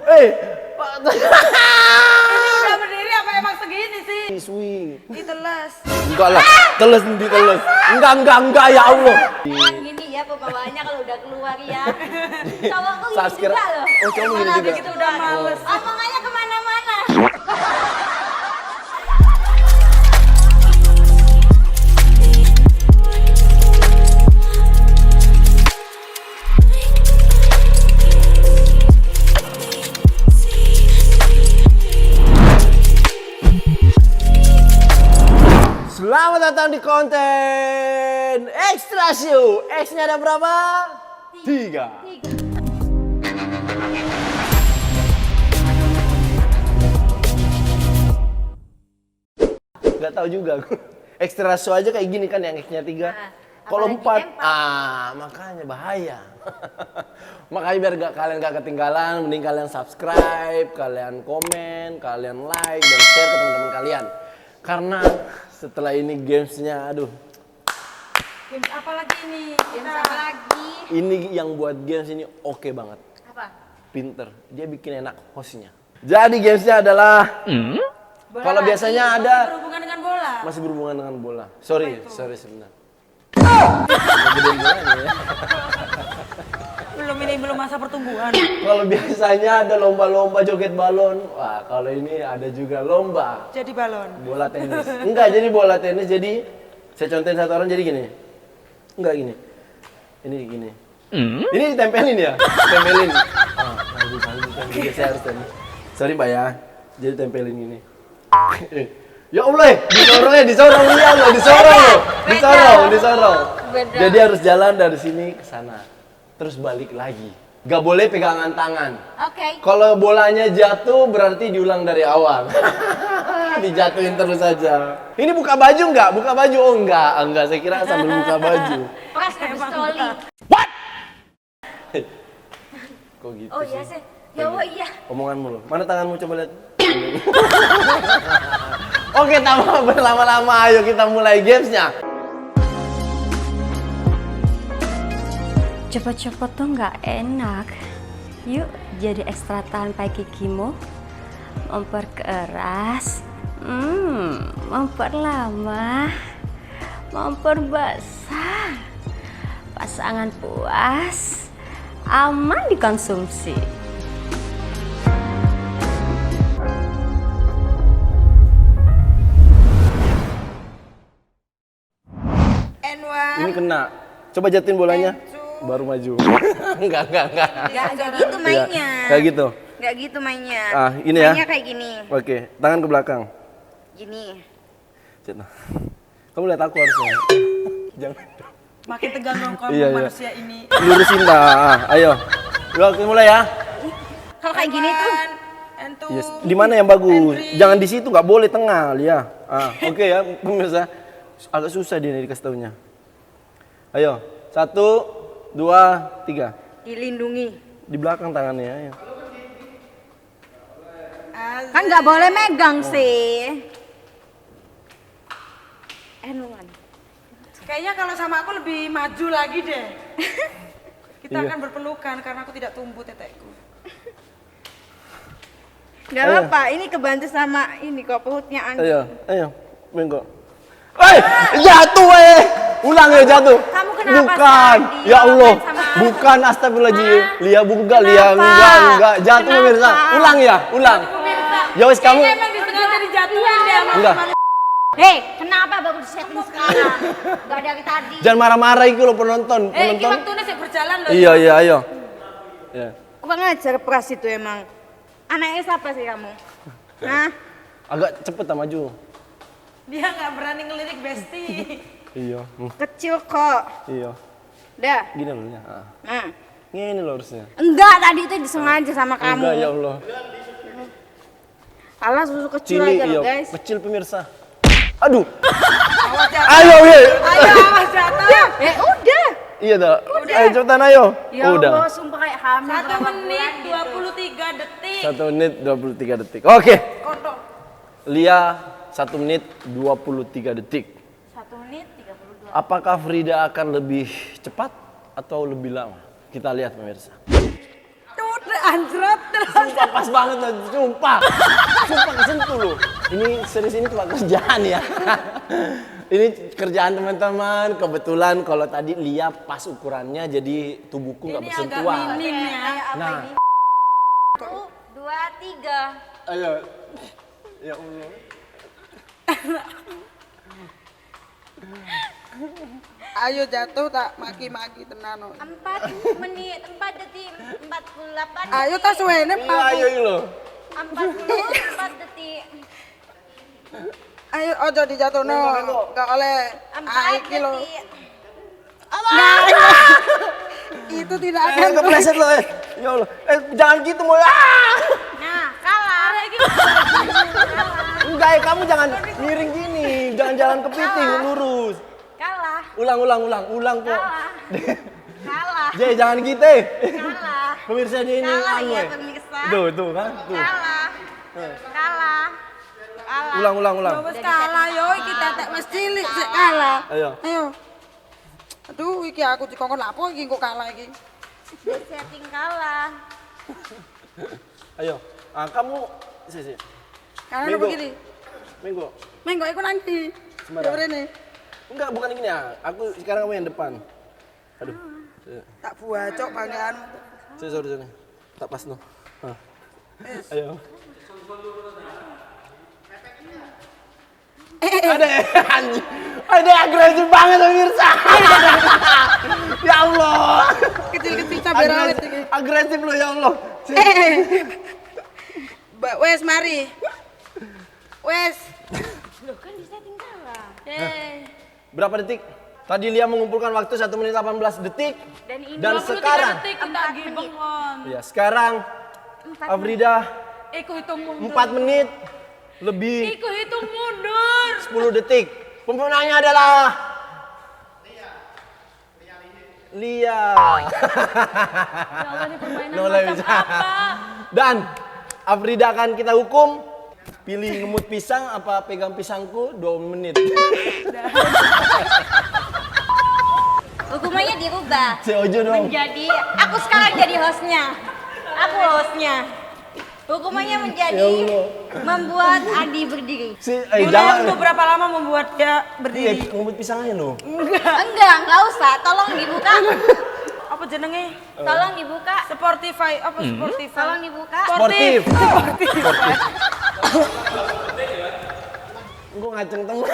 Ini udah berdiri apa emang segini sih? Swing. Diteles. Enggak lah, teles nanti teles. Enggak ya Allah. Emang gini ya pembawanya kalau udah keluar ya. Cowokku gini Saskira. juga loh. Oh, cowok gini juga. Gitu udah males. Omongannya kemana-mana. Selamat datang di konten Extra Show. X-nya ada berapa? 3. Gak tahu juga. Extra Show aja kayak gini kan yang X-nya 3. Kalau 4, makanya bahaya. Makanya biar kalian gak ketinggalan, mending kalian subscribe, kalian komen, kalian like, dan share ke teman-teman kalian. Karena setelah ini gamesnya, aduh. Games apa lagi ini? Games apa lagi? Ini yang buat games ini oke banget. Apa? Pinter, dia bikin enak hostnya. Jadi gamesnya adalah, kalau biasanya ada Berhubungan dengan bola. masih berhubungan dengan bola. Sorry sebentar. Gedein bolanya ya. Belum masa pertumbuhan. Kalau biasanya ada lomba-lomba joget balon, wah kalau ini ada juga lomba Jadi balon. bola tenis. Enggak jadi bola tenis, jadi saya contohin satu orang jadi gini. Enggak gini. Ini gini. Ini ditempelin ya? Tempelin. Saya harus tempelin. Sorry Mbak ya. Jadi tempelin gini. Ya Allah, disorong lihat loh, disorong. Beda. Jadi harus jalan dari sini ke sana. Terus balik lagi. Gak boleh pegangan tangan. Oke. Kalau bolanya jatuh berarti diulang dari awal. Dijatuhin terus saja. Ini buka baju nggak? Buka baju? Oh enggak. Saya kira sambil buka baju. Pas pistoli. Kok gitu Oh iya sih. Ya oh iya. Omonganmu loh. Mana tanganmu coba lihat. Oke, tanpa berlama-lama ayo kita mulai gamesnya. Cepet-cepet tuh nggak enak. Yuk jadi ekstra tanpa gigimu. Memperkeras, memperlama, memperbesar. Pasangan puas, aman dikonsumsi. Ini kena. Coba jatuhin bolanya. Baru maju. Enggak. Gak gitu mainnya. Kayak gitu. Gak gitu mainnya. Ini ya. Mainnya kayak gini. Oke, tangan ke belakang. Gini. Cina. Kamu lihat aku harusnya. Jangan. Makin tegang dong kalau Iya. manusia ini. Lurusin dah. Ayo. Oke, mulai ya. Kalau kayak gini tuh. Entu. Yes. Di mana yang bagus? Jangan di situ, nggak boleh tengah, Lia. Oke ya, pemirsa. Agak susah dia nih dikasih taunya. Ayo, 1, 2, 3. Dilindungi. Di belakang tangannya. Ayo. Kan nggak boleh megang sih. Enuan. Kayaknya kalau sama aku lebih maju lagi deh. Kita Iya. akan berpelukan karena aku tidak tumbuh tetekku. Gak apa-apa, ini kebantu sama ini kok perutnya anjing. Ayo, bengkok. Jatuh Ulang ya jatuh. Kamu kenapa Bukan. tadi? Ya Allah. Main sama aku? Bukan, astagfirullahaladzim. Hah? Lia bukan, Lia Kenapa? enggak. Jatuh Kenapa? pemirsa. Ulang ya, ulang. Ya wes kamu. Kayaknya emang disengaja dijatuhin deh sama Enggak. Hei, kenapa baru setting sekarang? Gak dari tadi. Jangan marah-marah itu lo penonton. ini waktunya sih berjalan loh. Iya, ayo. Ya. Kurang ajar pras itu emang. Anaknya siapa sih kamu? Hah? Agak cepet lah maju. Dia nggak berani ngelirik Besti. Iya. Kecil kok. Iya. Dah. Gini loh ya. Nah. Ini lo harusnya. Enggak, tadi itu disengaja sama kamu. Enggak, ya Allah. Alah, susu kecil Cili, aja loh, iya. guys. Kecil pemirsa. Aduh. Awas jatuh. Ayo, ye. Ayo awas jatuh. Udah. Iya dah. Ayo cepetan ayo. Ya Udah. Allah, sumpah kayak hamil. 1 berapa menit bulan gitu. 23 detik. 1 menit 23 detik. Oke. Kodok. Lia 1 menit 23 detik. 1 menit 32. Apakah Frida akan lebih cepat atau lebih lama? Kita lihat pemirsa. Tuh, anjrot. Sumpah pas banget loh, sumpah. Sumpah kesentuh loh. Ini serius ini cuma kerjaan ya. Ini kerjaan teman-teman. Kebetulan kalau tadi Lia pas ukurannya jadi tubuhku nggak Ini bersentuhan. agak minim ya. Nah, 1, 2, 3. ayo. Ya Allah. Ayo jatuh tak maki-maki tenan. 4 menit, 4 detik, 48 Ayo tas suwene Iya, ayo ini loh. 44 detik. Ayo ojo dijatuhno. Mengko. Enggak oleh. 4 Iki lho. detik. Itu tidak Eh, akan kepleset loh. Ya Allah. Jangan gitu mau. Nah, kalah. Enggak, kamu jangan miring gini. Jangan jalan kepiting, lurus. Kalah. Ulang kok. Kalah. Jay, jangan gitu. Kalah. Pemirsa ini Kalah anu, ya eh. pemirsa. Tuh kan, tuh. Kalah. Kalah. Kalah. Ulang. Wes kalah yo iki tetek wis cilik sik kalah. Ayo. Ayo. Aduh iki aku dikongkon lapo iki kok kalah iki. Udah setting kalah. Ayo. Ah, kamu sih. Kalah Minggu. begini. Minggu. Mengko iku nanti. Sembarang. Ya rene. Enggak, bukan gini ya. Aku sekarang kamu yang depan. Aduh. Tak buacok panggilan. Sorry. Tak pas no. Ah. Ayo. Ada agresif banget pemirsa. Ya Allah. Kecil-kecil cabai rawit iki. Agresif lo ya Allah. Mbak wes mari. Wes. Loh kan di setting kalah. Berapa detik? Tadi Lia mengumpulkan waktu 1 menit 18 detik. Dan sekarang, ya sekarang Afrida Iku hitung mundur. 4 menit lebih Iku hitung mundur. 10 detik. Pemenangnya adalah Lia. Ya Allah ini permainan Nolai macam bisa. apa? Dan Afrida akan kita hukum. Pilih ngemut pisang apa pegang pisangku 2 menit. Hukumannya dirubah. Si Ojo dong. Menjadi aku sekarang jadi hostnya. Aku hostnya. Hukumannya menjadi Ya Allah. membuat Adi berdiri. Jangan. Udah berapa lama membuat dia Iya, berdiri? ngemut pisang aja lo. Enggak usah. Tolong dibuka. Apa jenenge? Tolong dibuka. Sportify apa Sportify? Tolong dibuka. Sportif. Sportif. Gue ngaceng temen.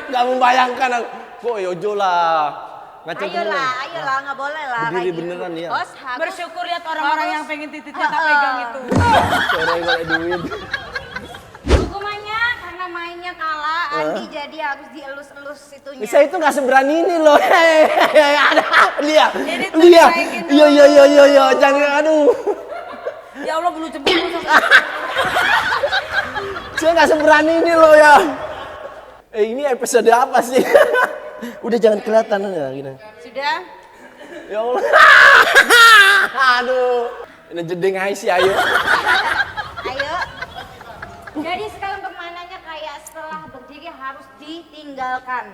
Gak membayangkan aku. Kok Yojo lah. Ngaceng temen. Ayolah, nggak boleh lah. Berdiri kayak gitu. beneran ya. Host harus Bersyukur lihat orang-orang yang pengen titiknya tak Heeh. pegang itu. Orang yang duit. hukumannya karena mainnya kalah, Adi jadi harus dielus-elus itunya. Saya itu gak seberani ini loh. Ada Lia. Ini tuh Lia. dinaikin Iya. Jangan aduh. Ya Allah bulu jempol. Saya gak seberani ini loh ya. Ini episode apa sih? Udah jangan kelihatan ya gini. Sudah? Ya Allah. Aduh. Ini jeding aja sih ayo. Ayo. Jadi sekarang permainannya kayak setelah berdiri harus ditinggalkan.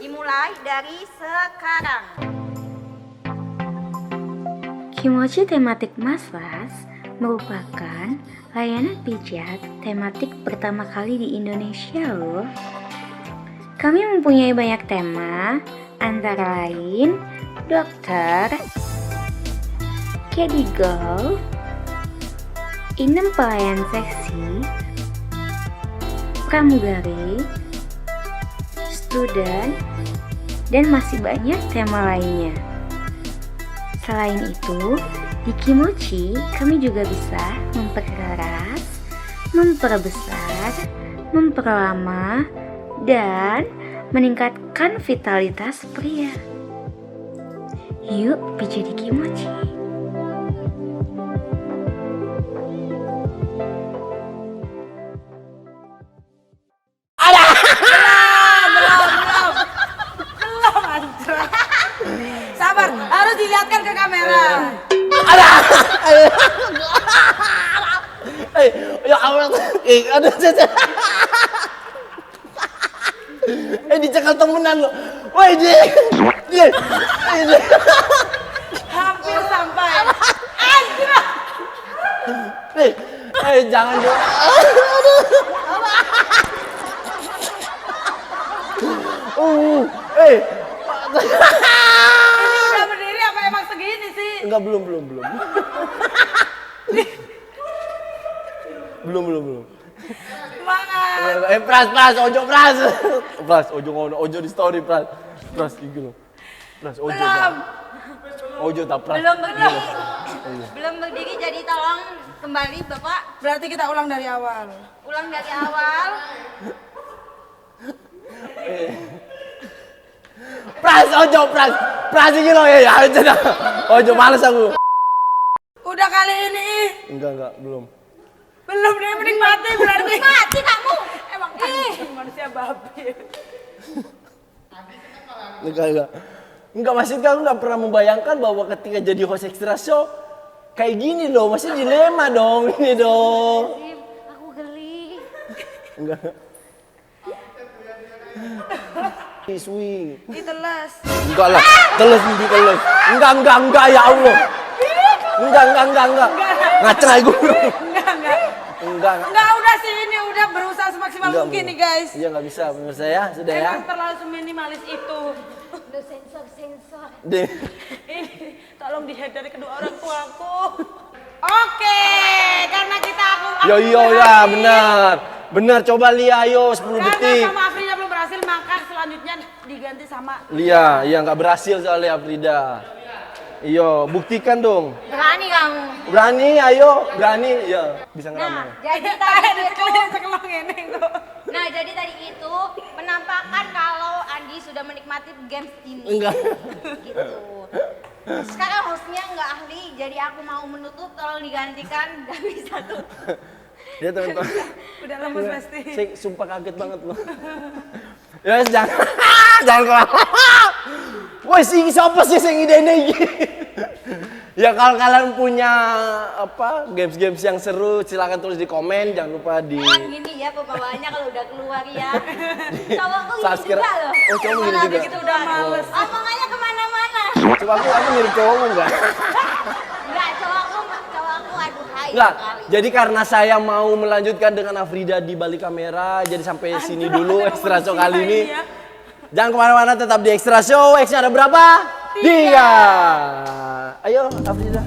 Dimulai dari sekarang. Kimochi tematik massage merupakan layanan pijat tematik pertama kali di Indonesia loh. Kami mempunyai banyak tema, antara lain dokter, caddy girl, inem pelayan seksi, pramugari, student, dan masih banyak tema lainnya. Selain itu, di Kimochi kami juga bisa mempereras, memperbesar, memperlama, dan meningkatkan vitalitas pria. Yuk pijat di Kimochi. Sabar, harus dilihatkan ke kamera. Ya Allah. Aduh. Dicekal temenan lo. Woi, Hampir sampai. Anjir. Jangan dong. Ini udah berdiri apa emang segini sih? Enggak, belum. belum. Semangat. Pras, ojo ngono, ojo di story, Pras, iki lho. Pras, ojo. Belum. Ojo tak Pras. Belum berdiri, jadi tolong kembali Bapak Berarti kita ulang dari awal. ulang dari awal. Pras, ojo, Pras iki lho ya, ojo dah. Ojo males aku. Udah kali ini. Enggak, belum. Belum deh, mending mati berarti. Mati kamu. Emang anjing manusia babi. Enggak, maksudnya aku nggak pernah membayangkan bahwa ketika jadi host extra show kayak gini loh, masih dilema dong ini dong. Aku geli. Enggak. Iswi. Diteles. Enggak lah, teles. Enggak ya Allah. Enggak. Ngaceng gue. Enggak. Enggak, udah sih ini udah berusaha semaksimal Enggak, mungkin belum. nih guys. Iya nggak bisa, pemirsa ya, sudah ya. Emang terlalu seminimalis itu. Udah sensor. Deh. Ini tolong di dari kedua orang tuaku. Oke, karena aku Ya benar. Coba Lia, ayo 10 karena detik. sama Afrida belum berhasil, maka selanjutnya diganti sama Lia, iya nggak berhasil soalnya Afrida. Iyo, buktikan dong. Berani kamu. Berani, ayo, berani. Ya, bisa Nah, ngeramal. jadi tadi itu sekelong ini tuh. Nah, jadi tadi itu penampakan kalau Andi sudah menikmati games ini. Enggak. Gitu. Sekarang hostnya nggak ahli, jadi aku mau menutup, tolong digantikan. Gak bisa tuh. Ya teman-teman. Udah lemes pasti. Saya sumpah kaget banget loh. Ya jangan kelamaan. Woi siapa sih yang ide-ide gini? Ya kalau kalian punya apa games-games yang seru silakan tulis di komen, jangan lupa di Emang gini ya pembawaannya kalau udah keluar ya. Cowokku gini subscribe. juga loh. Oh, cowok gini juga. Gitu udah males. Omongannya kemana-mana. Coba aku mirip cowokmu enggak? Enggak, cowokku aduh hai Enggak. sekali. Jadi karena saya mau melanjutkan dengan Afrida di balik kamera, jadi sampai sini dulu extra show kali ini. Jangan kemana-mana, tetap di extra show. X-nya ada berapa? 3. Ayo Afrida.